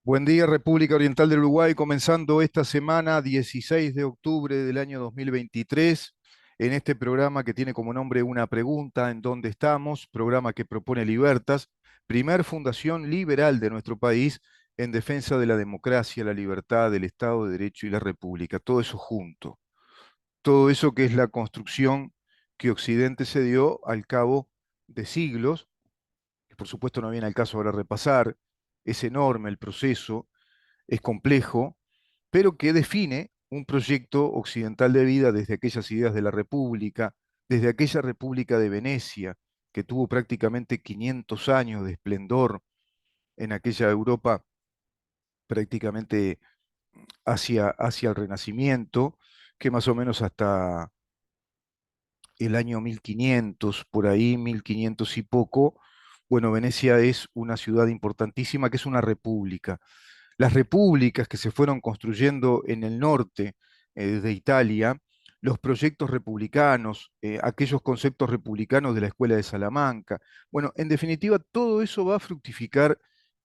Buen día, República Oriental del Uruguay, comenzando esta semana, 16 de octubre del año 2023, en este programa que tiene como nombre Una Pregunta, ¿en dónde estamos? Programa que propone Libertas, primer fundación liberal de nuestro país en defensa de la democracia, la libertad, del Estado de Derecho y la República, todo eso junto, todo eso que es la construcción que Occidente se dio al cabo de siglos, que por supuesto no viene al caso ahora repasar, es enorme el proceso, es complejo, pero que define un proyecto occidental de vida desde aquellas ideas de la República, desde aquella República de Venecia, que tuvo prácticamente 500 años de esplendor en aquella Europa prácticamente hacia el Renacimiento, que más o menos hasta el año 1500, por ahí 1500 y poco, bueno, Venecia es una ciudad importantísima, que es una república. Las repúblicas que se fueron construyendo en el norte de Italia, los proyectos republicanos, aquellos conceptos republicanos de la Escuela de Salamanca. Bueno, en definitiva, todo eso va a fructificar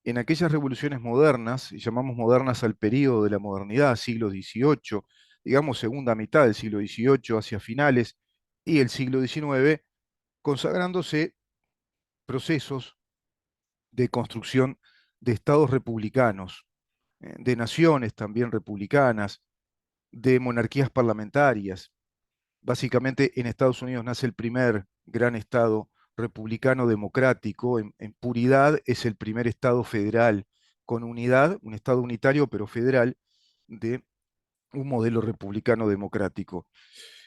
en aquellas revoluciones modernas, y llamamos modernas al periodo de la modernidad, siglo XVIII, digamos segunda mitad del siglo XVIII hacia finales, y el siglo XIX, consagrándose procesos de construcción de estados republicanos, de naciones también republicanas, de monarquías parlamentarias. Básicamente en Estados Unidos nace el primer gran estado republicano democrático, en puridad es el primer estado federal, con unidad, un estado unitario pero federal, de un modelo republicano democrático.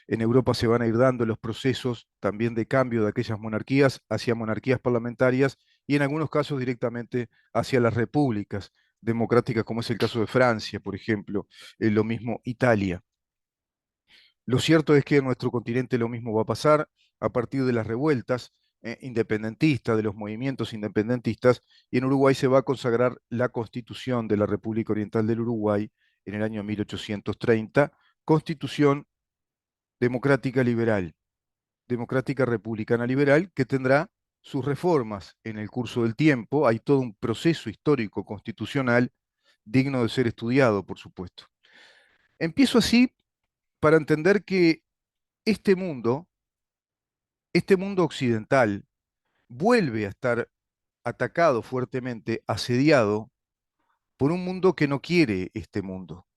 En Europa se van a ir dando los procesos también de cambio de aquellas monarquías hacia monarquías parlamentarias y en algunos casos directamente hacia las repúblicas democráticas, como es el caso de Francia, por ejemplo, lo mismo Italia. Lo cierto es que en nuestro continente lo mismo va a pasar a partir de las revueltas independentistas, de los movimientos independentistas, y en Uruguay se va a consagrar la Constitución de la República Oriental del Uruguay en el año 1830, Constitución democrática liberal, democrática republicana liberal, que tendrá sus reformas en el curso del tiempo. Hay todo un proceso histórico constitucional digno de ser estudiado, por supuesto. Empiezo así para entender que este mundo, este mundo occidental, vuelve a estar atacado fuertemente, asediado por un mundo que no quiere este mundo,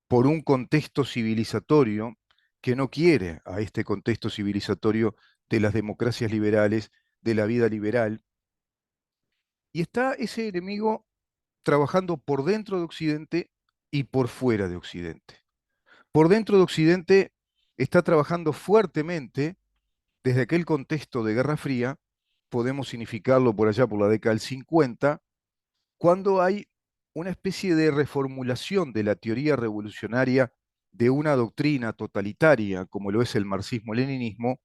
por un contexto civilizatorio que no quiere a este contexto civilizatorio de las democracias liberales, de la vida liberal. Y está ese enemigo trabajando por dentro de Occidente y por fuera de Occidente. Por dentro de Occidente está trabajando fuertemente desde aquel contexto de Guerra Fría, podemos significarlo por allá por la década del 50, cuando hay una especie de reformulación de la teoría revolucionaria de una doctrina totalitaria, como lo es el marxismo-leninismo,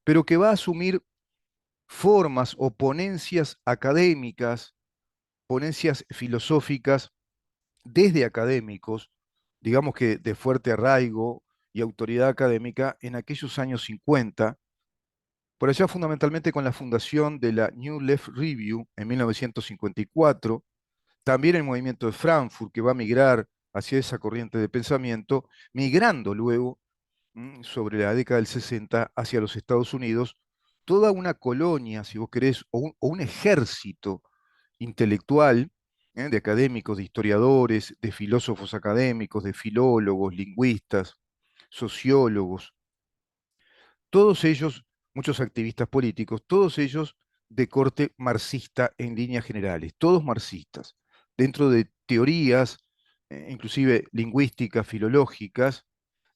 pero que va a asumir formas o ponencias académicas, ponencias filosóficas desde académicos, digamos que de fuerte arraigo y autoridad académica en aquellos años 50, por allá fundamentalmente con la fundación de la New Left Review en 1954, también el movimiento de Frankfurt que va a migrar hacia esa corriente de pensamiento, migrando luego sobre la década del 60 hacia los Estados Unidos, toda una colonia, si vos querés, o un ejército intelectual, de académicos, de historiadores, de filósofos académicos, de filólogos, lingüistas, sociólogos, todos ellos, muchos activistas políticos, todos ellos de corte marxista en líneas generales, todos marxistas, dentro de teorías, inclusive lingüísticas, filológicas,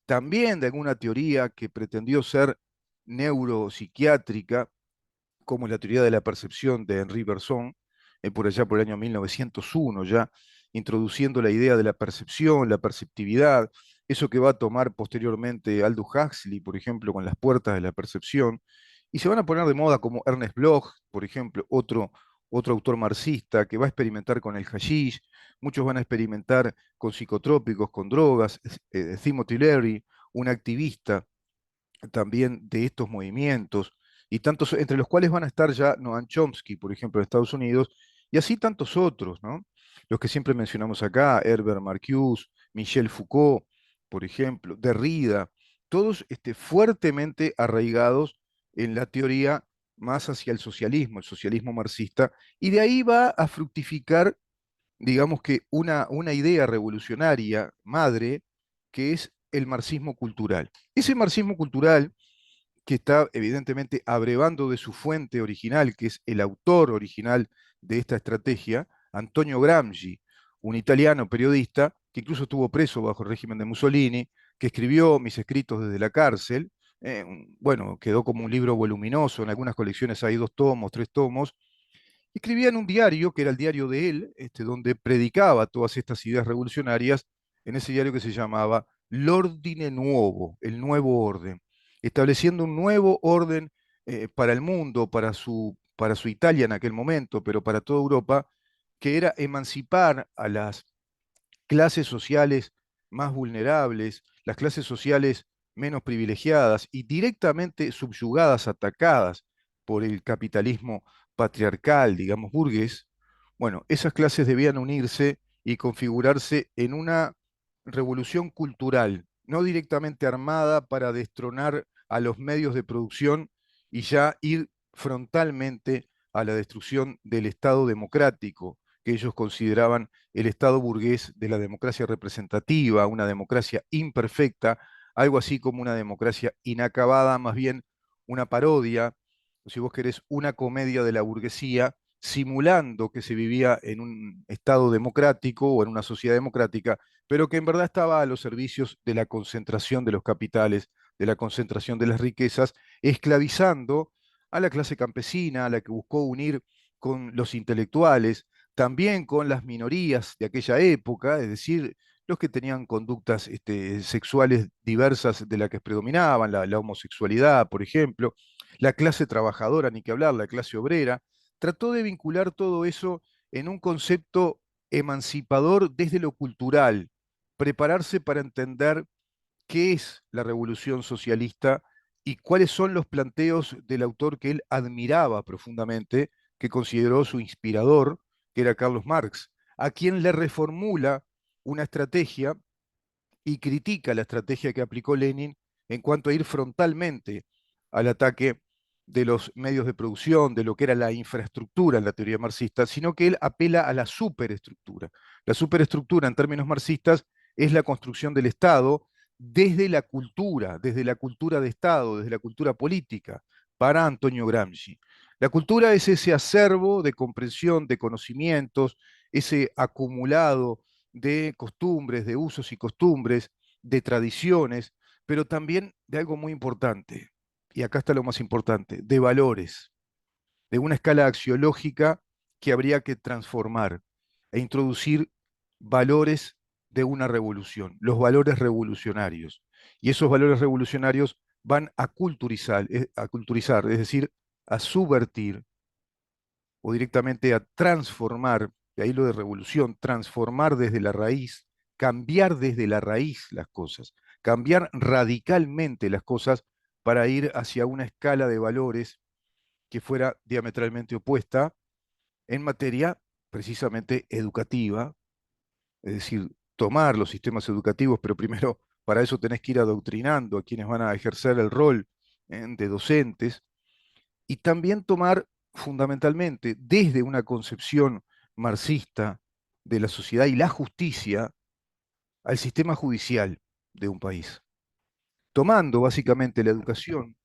también de alguna teoría que pretendió ser neuropsiquiátrica, como la teoría de la percepción de Henri Bergson, por allá por el año 1901 ya, introduciendo la idea de la percepción, la perceptividad, eso que va a tomar posteriormente Aldous Huxley, por ejemplo, con las puertas de la percepción, y se van a poner de moda como Ernest Bloch, por ejemplo, otro autor marxista que va a experimentar con el hashish, muchos van a experimentar con psicotrópicos, con drogas, Timothy Leary, un activista también de estos movimientos, y tantos, entre los cuales van a estar ya Noam Chomsky, por ejemplo, de Estados Unidos, y así tantos otros, ¿no? los que siempre mencionamos acá, Herbert Marcuse, Michel Foucault, por ejemplo, Derrida, todos fuertemente arraigados en la teoría más hacia el socialismo marxista, y de ahí va a fructificar, digamos que una idea revolucionaria madre, que es el marxismo cultural. Ese marxismo cultural que está evidentemente abrevando de su fuente original, que es el autor original de esta estrategia, Antonio Gramsci, un italiano periodista que incluso estuvo preso bajo el régimen de Mussolini, que escribió Mis escritos desde la cárcel. Bueno, quedó como un libro voluminoso, en algunas colecciones hay 2 tomos, 3 tomos. Escribía en un diario, que era el diario de él, donde predicaba todas estas ideas revolucionarias, en ese diario que se llamaba L'Ordine Nuovo, el nuevo orden, estableciendo un nuevo orden para el mundo, para su Italia en aquel momento, pero para toda Europa, que era emancipar a las clases sociales más vulnerables, las clases sociales menos privilegiadas y directamente subyugadas, atacadas por el capitalismo patriarcal, digamos, burgués. Bueno, esas clases debían unirse y configurarse en una revolución cultural, no directamente armada para destronar a los medios de producción y ya ir frontalmente a la destrucción del Estado democrático, que ellos consideraban el Estado burgués de la democracia representativa, una democracia imperfecta, algo así como una democracia inacabada, más bien una parodia, o si vos querés, una comedia de la burguesía, simulando que se vivía en un Estado democrático o en una sociedad democrática, pero que en verdad estaba a los servicios de la concentración de los capitales, de la concentración de las riquezas, esclavizando a la clase campesina, a la que buscó unir con los intelectuales, también con las minorías de aquella época, es decir, los que tenían conductas sexuales diversas de las que predominaban, la homosexualidad, por ejemplo, la clase trabajadora, ni que hablar, la clase obrera, trató de vincular todo eso en un concepto emancipador desde lo cultural, prepararse para entender qué es la revolución socialista y cuáles son los planteos del autor que él admiraba profundamente, que consideró su inspirador, que era Carlos Marx, a quien le reformula una estrategia y critica la estrategia que aplicó Lenin en cuanto a ir frontalmente al ataque de los medios de producción, de lo que era la infraestructura en la teoría marxista, sino que él apela a la superestructura. La superestructura, en términos marxistas, es la construcción del Estado desde la cultura de Estado, desde la cultura política, para Antonio Gramsci. La cultura es ese acervo de comprensión, de conocimientos, ese acumulado de costumbres, de usos y costumbres, de tradiciones, pero también de algo muy importante, y acá está lo más importante, de valores, de una escala axiológica que habría que transformar e introducir valores de una revolución, los valores revolucionarios. Y esos valores revolucionarios van a culturizar, es decir, a subvertir o directamente a transformar, de ahí lo de revolución, transformar desde la raíz, cambiar desde la raíz las cosas, cambiar radicalmente las cosas para ir hacia una escala de valores que fuera diametralmente opuesta en materia precisamente educativa, es decir, tomar los sistemas educativos, pero primero para eso tenés que ir adoctrinando a quienes van a ejercer el rol de docentes, y también tomar fundamentalmente desde una concepción marxista de la sociedad y la justicia al sistema judicial de un país, tomando básicamente la educación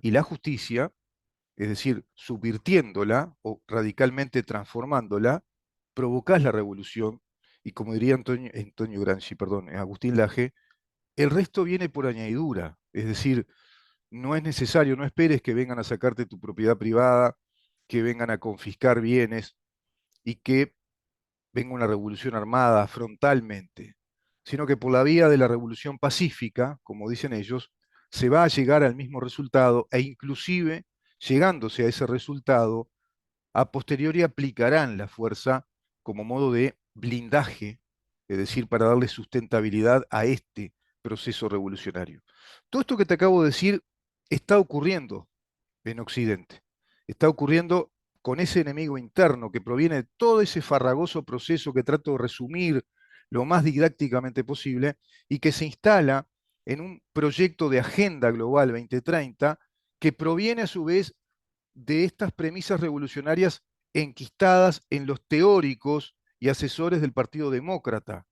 y la justicia, es decir, subvirtiéndola o radicalmente transformándola, provocás la revolución y, como diría Antonio Gramsci, perdón, Agustín Laje, el resto viene por añadidura, es decir, no es necesario, no esperes que vengan a sacarte tu propiedad privada, que vengan a confiscar bienes y que venga una revolución armada frontalmente, sino que por la vía de la revolución pacífica, como dicen ellos, se va a llegar al mismo resultado e inclusive, llegándose a ese resultado, a posteriori aplicarán la fuerza como modo de blindaje, es decir, para darle sustentabilidad a este proceso revolucionario. Todo esto que te acabo de decir está ocurriendo en Occidente. Está ocurriendo con ese enemigo interno que proviene de todo ese farragoso proceso que trato de resumir lo más didácticamente posible y que se instala en un proyecto de Agenda Global 2030 que proviene a su vez de estas premisas revolucionarias enquistadas en los teóricos y asesores del Partido Demócrata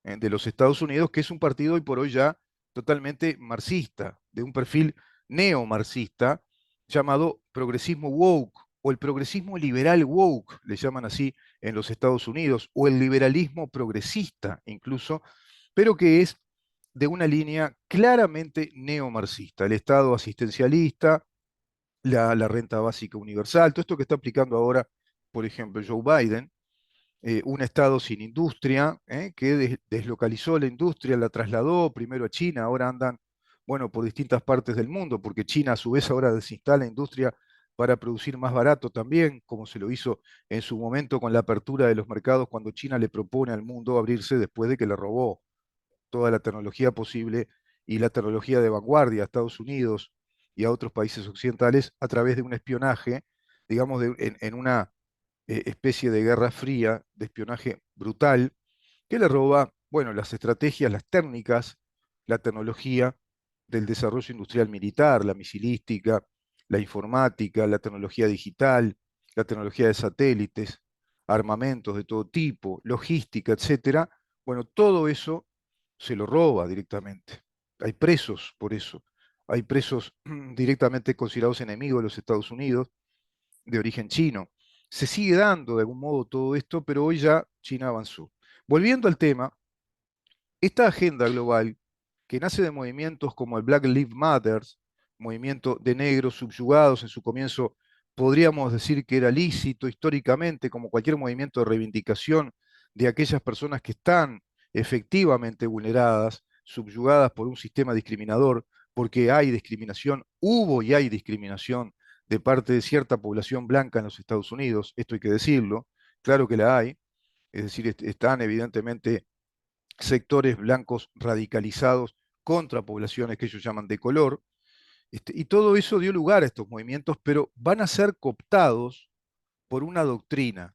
de los Estados Unidos, que es un partido hoy por hoy ya totalmente marxista, de un perfil neomarxista, llamado progresismo woke, o el progresismo liberal woke, le llaman así en los Estados Unidos, o el liberalismo progresista incluso, pero que es de una línea claramente neomarxista, el Estado asistencialista, la renta básica universal, todo esto que está aplicando ahora, por ejemplo, Joe Biden, un Estado sin industria, que deslocalizó la industria, la trasladó primero a China, ahora andan, bueno, por distintas partes del mundo, porque China a su vez ahora desinstala industria para producir más barato también, como se lo hizo en su momento con la apertura de los mercados cuando China le propone al mundo abrirse después de que le robó toda la tecnología posible y la tecnología de vanguardia a Estados Unidos y a otros países occidentales a través de un espionaje, digamos, en una especie de guerra fría, de espionaje brutal, que le roba, bueno, las estrategias, las técnicas, la tecnología del desarrollo industrial militar, la misilística, la informática, la tecnología digital, la tecnología de satélites, armamentos de todo tipo, logística, etcétera. Bueno, todo eso se lo roba directamente. Hay presos por eso. Hay presos directamente considerados enemigos de los Estados Unidos, de origen chino. Se sigue dando de algún modo todo esto, pero hoy ya China avanzó. Volviendo al tema, esta agenda global, que nace de movimientos como el Black Lives Matter, movimiento de negros subyugados, en su comienzo podríamos decir que era lícito históricamente, como cualquier movimiento de reivindicación de aquellas personas que están efectivamente vulneradas, subyugadas por un sistema discriminador, porque hay discriminación, hubo y hay discriminación de parte de cierta población blanca en los Estados Unidos, esto hay que decirlo, claro que la hay, es decir, están evidentemente sectores blancos radicalizados contra poblaciones que ellos llaman de color, y todo eso dio lugar a estos movimientos, pero van a ser cooptados por una doctrina.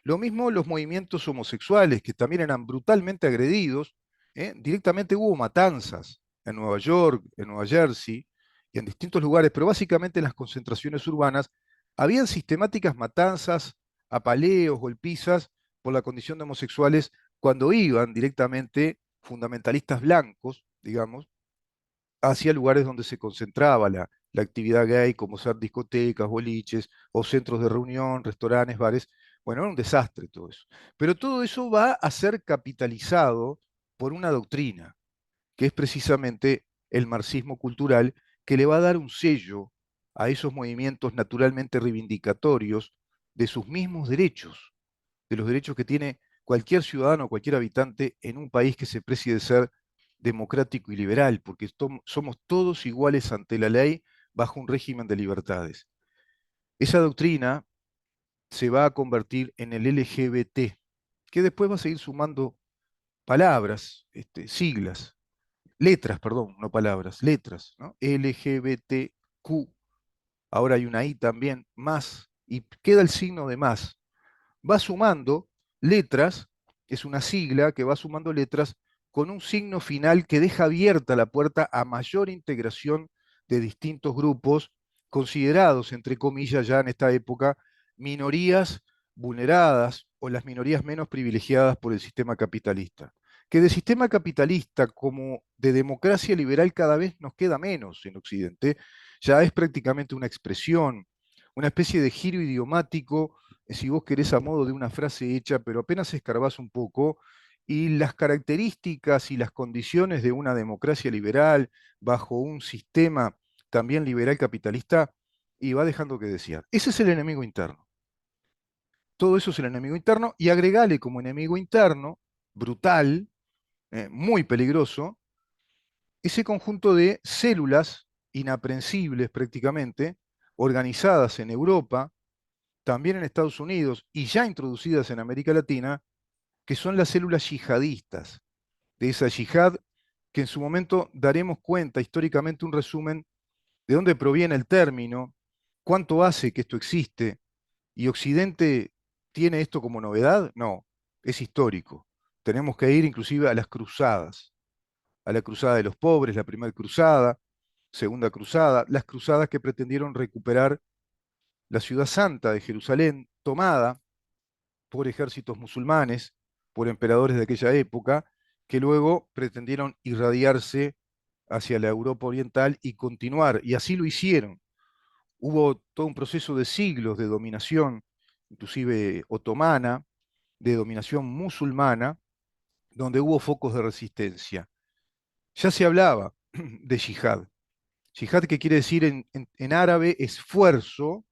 Lo mismo los movimientos homosexuales, que también eran brutalmente agredidos, directamente hubo matanzas en Nueva York, en Nueva Jersey y en distintos lugares, pero básicamente en las concentraciones urbanas, habían sistemáticas matanzas, apaleos, golpizas por la condición de homosexuales cuando iban directamente fundamentalistas blancos, digamos, hacia lugares donde se concentraba la actividad gay, como ser discotecas, boliches o centros de reunión, restaurantes, bares. Bueno, era un desastre todo eso. Pero todo eso va a ser capitalizado por una doctrina, que es precisamente el marxismo cultural, que le va a dar un sello a esos movimientos naturalmente reivindicatorios de sus mismos derechos, de los derechos que tiene cualquier ciudadano, cualquier habitante en un país que se precie de ser democrático y liberal, porque somos todos iguales ante la ley bajo un régimen de libertades. Esa doctrina se va a convertir en el LGBT, que después va a seguir sumando palabras, siglas, letras, perdón, no palabras, letras, ¿no? LGBTQ, ahora hay una I también, más, y queda el signo de más. Va sumando letras, es una sigla que va sumando letras con un signo final que deja abierta la puerta a mayor integración de distintos grupos considerados, entre comillas, ya en esta época, minorías vulneradas o las minorías menos privilegiadas por el sistema capitalista. Que de sistema capitalista como de democracia liberal cada vez nos queda menos en Occidente, ya es prácticamente una expresión, una especie de giro idiomático, si vos querés, a modo de una frase hecha, pero apenas escarbás un poco, y las características y las condiciones de una democracia liberal bajo un sistema también liberal capitalista, y va dejando que desear. Ese es el enemigo interno. Todo eso es el enemigo interno, y agregale como enemigo interno, brutal, muy peligroso, ese conjunto de células inaprensibles prácticamente, organizadas en Europa, también en Estados Unidos y ya introducidas en América Latina, que son las células yihadistas, de esa yihad que en su momento daremos cuenta históricamente un resumen de dónde proviene el término, cuánto hace que esto existe ¿Y Occidente tiene esto como novedad? No, es histórico. Tenemos que ir inclusive a las cruzadas, a la cruzada de los pobres, la primera cruzada, segunda cruzada, las cruzadas que pretendieron recuperar la ciudad santa de Jerusalén, tomada por ejércitos musulmanes, por emperadores de aquella época, que luego pretendieron irradiarse hacia la Europa Oriental y continuar, y así lo hicieron. Hubo todo un proceso de siglos de dominación, inclusive otomana, de dominación musulmana, donde hubo focos de resistencia. Ya se hablaba de yihad. Yihad, que quiere decir en árabe esfuerzo,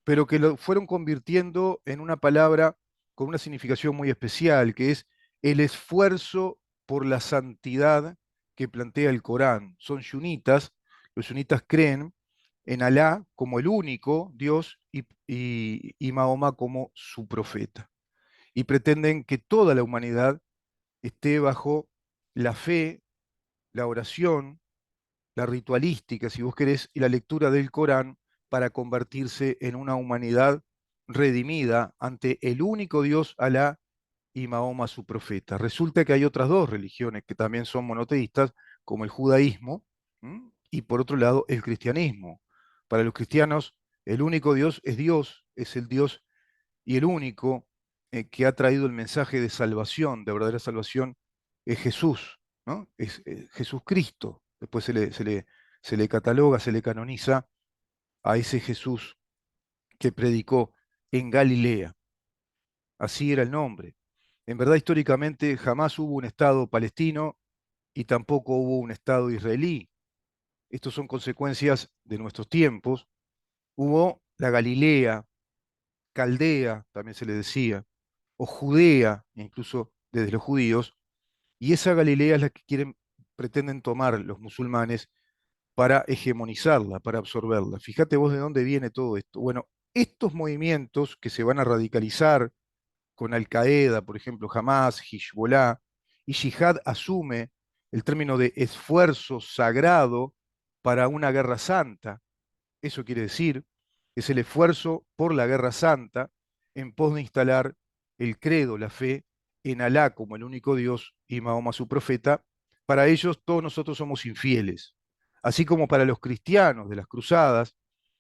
pero que lo fueron convirtiendo en una palabra con una significación muy especial, que es el esfuerzo por la santidad que plantea el Corán. Son sunitas, los sunitas creen en Alá como el único Dios y Mahoma como su profeta. Y pretenden que toda la humanidad esté bajo la fe, la oración, la ritualística, si vos querés, y la lectura del Corán para convertirse en una humanidad redimida ante el único Dios, Alá, y Mahoma, su profeta. Resulta que hay otras dos religiones que también son monoteístas, como el judaísmo, y por otro lado el cristianismo. Para los cristianos, el único Dios, es el Dios y el único que ha traído el mensaje de salvación, de verdadera salvación, es Jesús, ¿no? Es Jesús Cristo. Después se le cataloga, se le canoniza a ese Jesús que predicó en Galilea. Así era el nombre. En verdad, históricamente jamás hubo un Estado palestino y tampoco hubo un Estado israelí. Estos son consecuencias de nuestros tiempos. Hubo la Galilea, Caldea, también se le decía, o Judea, incluso desde los judíos, y esa Galilea es la que pretenden tomar los musulmanes para hegemonizarla, para absorberla. Fíjate vos de dónde viene todo esto. Bueno, estos movimientos que se van a radicalizar con Al-Qaeda, por ejemplo, Hamas, Hezbollah, y Yihad asume el término de esfuerzo sagrado para una guerra santa. Eso quiere decir, es el esfuerzo por la guerra santa en pos de instalar el credo, la fe en Alá como el único Dios y Mahoma su profeta. Para ellos todos nosotros somos infieles. Así como para los cristianos de las cruzadas,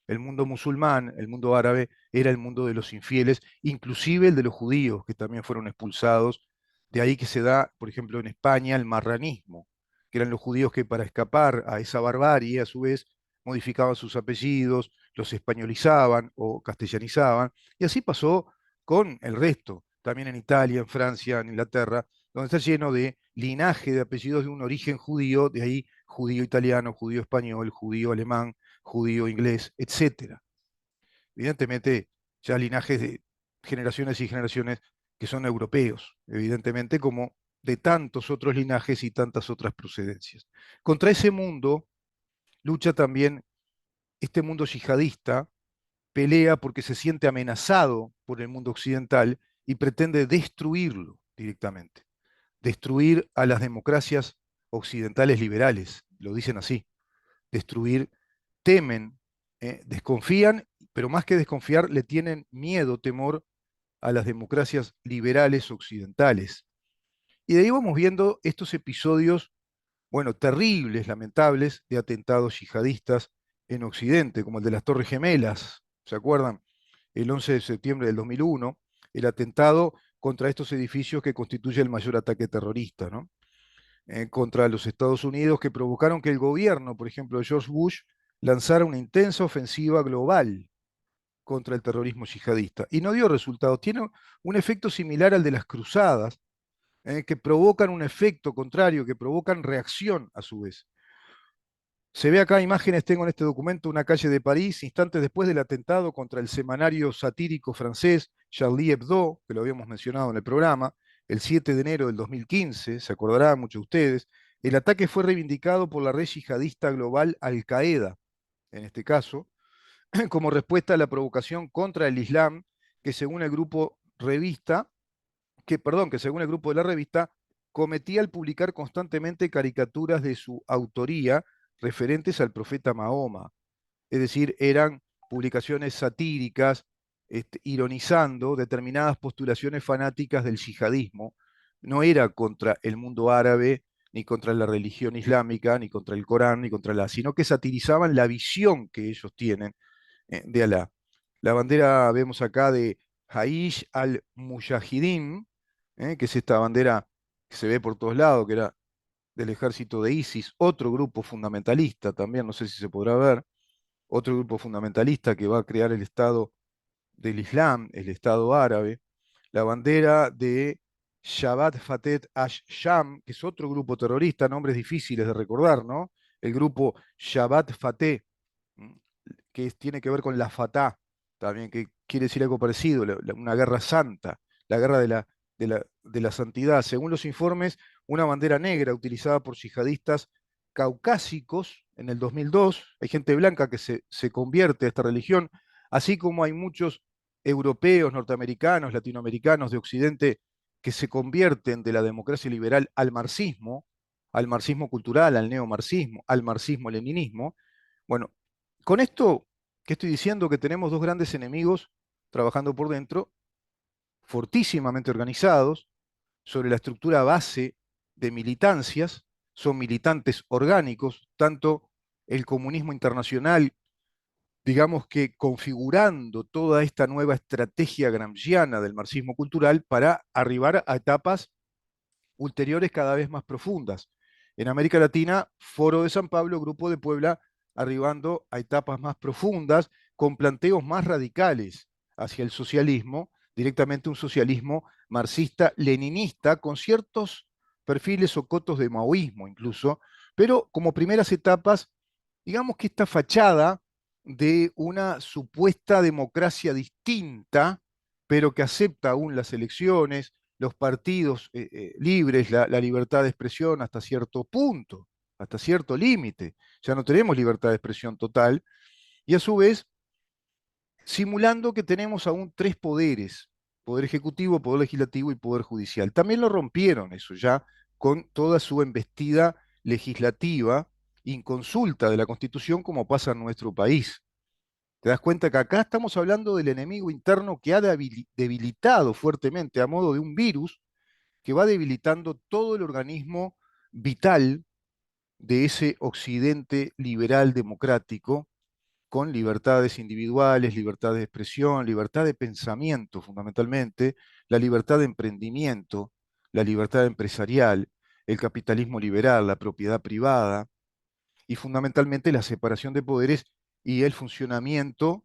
el mundo musulmán, el mundo árabe, era el mundo de los infieles, inclusive el de los judíos, que también fueron expulsados. De ahí que se da, por ejemplo, en España, el marranismo, que eran los judíos que para escapar a esa barbarie, a su vez, modificaban sus apellidos, los españolizaban o castellanizaban, y así pasó con el resto, también en Italia, en Francia, en Inglaterra, donde está lleno de linaje de apellidos de un origen judío, de ahí judío italiano, judío español, judío alemán, judío inglés, etcétera. Evidentemente, ya linajes de generaciones y generaciones que son europeos, evidentemente, como de tantos otros linajes y tantas otras procedencias. Contra ese mundo lucha también este mundo yihadista, pelea porque se siente amenazado por el mundo occidental y pretende destruirlo directamente, destruir a las democracias occidentales liberales, lo dicen así, destruir, temen, desconfían, pero más que desconfiar, le tienen miedo, temor a las democracias liberales occidentales. Y de ahí vamos viendo estos episodios, bueno, terribles, lamentables, de atentados yihadistas en Occidente, como el de las Torres Gemelas, ¿se acuerdan? El 11 de septiembre del 2001, el atentado contra estos edificios que constituye el mayor ataque terrorista, ¿no? Contra los Estados Unidos, que provocaron que el gobierno, por ejemplo, de George Bush, lanzara una intensa ofensiva global contra el terrorismo yihadista. Y no dio resultados. Tiene un efecto similar al de las cruzadas, que provocan un efecto contrario, que provocan reacción a su vez. Se ve acá imágenes, tengo en este documento, una calle de París, instantes después del atentado contra el semanario satírico francés Charlie Hebdo, que lo habíamos mencionado en el programa, el 7 de enero del 2015, se acordarán muchos de ustedes. El ataque fue reivindicado por la red yihadista global Al-Qaeda, en este caso, como respuesta a la provocación contra el Islam, que según el grupo revista, que según el grupo de la revista, cometía al publicar constantemente caricaturas de su autoría referentes al profeta Mahoma. Es decir, eran publicaciones satíricas ironizando determinadas postulaciones fanáticas del yihadismo. No era contra el mundo árabe, ni contra la religión islámica, ni contra el Corán, ni contra Alá, sino que satirizaban la visión que ellos tienen de Alá. La bandera vemos acá de Haish al-Mujahidin, que es esta bandera que se ve por todos lados, que era del ejército de ISIS, otro grupo fundamentalista también, no sé si se podrá ver, otro grupo fundamentalista que va a crear el Estado del Islam, el Estado árabe, la bandera de Shabbat Fatet Ash-Sham, que es otro grupo terrorista, nombres difíciles de recordar, ¿no? El grupo Shabbat Fateh, que tiene que ver con la Fatah, también, que quiere decir algo parecido, una guerra santa, la guerra de la santidad. Según los informes, una bandera negra utilizada por yihadistas caucásicos en el 2002. Hay gente blanca que se convierte a esta religión, así como hay muchos europeos, norteamericanos, latinoamericanos de Occidente que se convierten de la democracia liberal al marxismo cultural, al neomarxismo, al marxismo-leninismo. Bueno, con esto que estoy diciendo, que tenemos dos grandes enemigos trabajando por dentro, fortísimamente organizados, sobre la estructura base de militancias, son militantes orgánicos, tanto el comunismo internacional, digamos que configurando toda esta nueva estrategia gramsciana del marxismo cultural para arribar a etapas ulteriores cada vez más profundas. En América Latina, Foro de San Pablo, Grupo de Puebla, arribando a etapas más profundas, con planteos más radicales hacia el socialismo, directamente un socialismo marxista-leninista, con ciertos perfiles o cotos de maoísmo incluso, pero como primeras etapas, digamos que esta fachada de una supuesta democracia distinta, pero que acepta aún las elecciones, los partidos libres, la libertad de expresión hasta cierto punto, hasta cierto límite. Ya no tenemos libertad de expresión total, y a su vez simulando que tenemos aún tres poderes: poder ejecutivo, poder legislativo y poder judicial. También lo rompieron eso ya con toda su embestida legislativa, inconsulta de la Constitución, como pasa en nuestro país. Te das cuenta que acá estamos hablando del enemigo interno que ha debilitado fuertemente a modo de un virus que va debilitando todo el organismo vital de ese occidente liberal democrático, con libertades individuales, libertad de expresión, libertad de pensamiento fundamentalmente, la libertad de emprendimiento, la libertad empresarial, el capitalismo liberal, la propiedad privada y fundamentalmente la separación de poderes y el funcionamiento,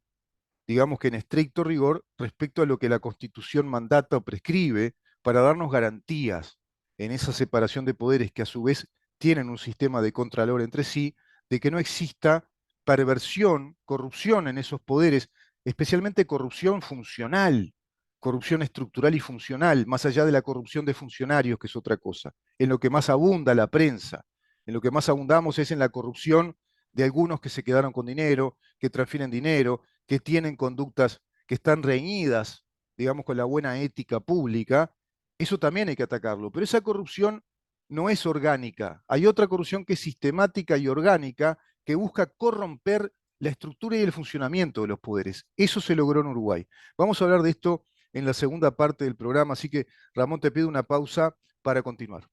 digamos que en estricto rigor, respecto a lo que la Constitución mandata o prescribe, para darnos garantías en esa separación de poderes que a su vez tienen un sistema de contralor entre sí, de que no exista perversión, corrupción en esos poderes, especialmente corrupción funcional, corrupción estructural y funcional, más allá de la corrupción de funcionarios, que es otra cosa. En lo que más abunda la prensa, en lo que más abundamos es en la corrupción de algunos que se quedaron con dinero, que transfieren dinero, que tienen conductas que están reñidas, digamos, con la buena ética pública. Eso también hay que atacarlo. Pero esa corrupción no es orgánica. Hay otra corrupción que es sistemática y orgánica, que busca corromper la estructura y el funcionamiento de los poderes. Eso se logró en Uruguay. Vamos a hablar de esto en la segunda parte del programa, así que Ramón, te pido una pausa para continuar.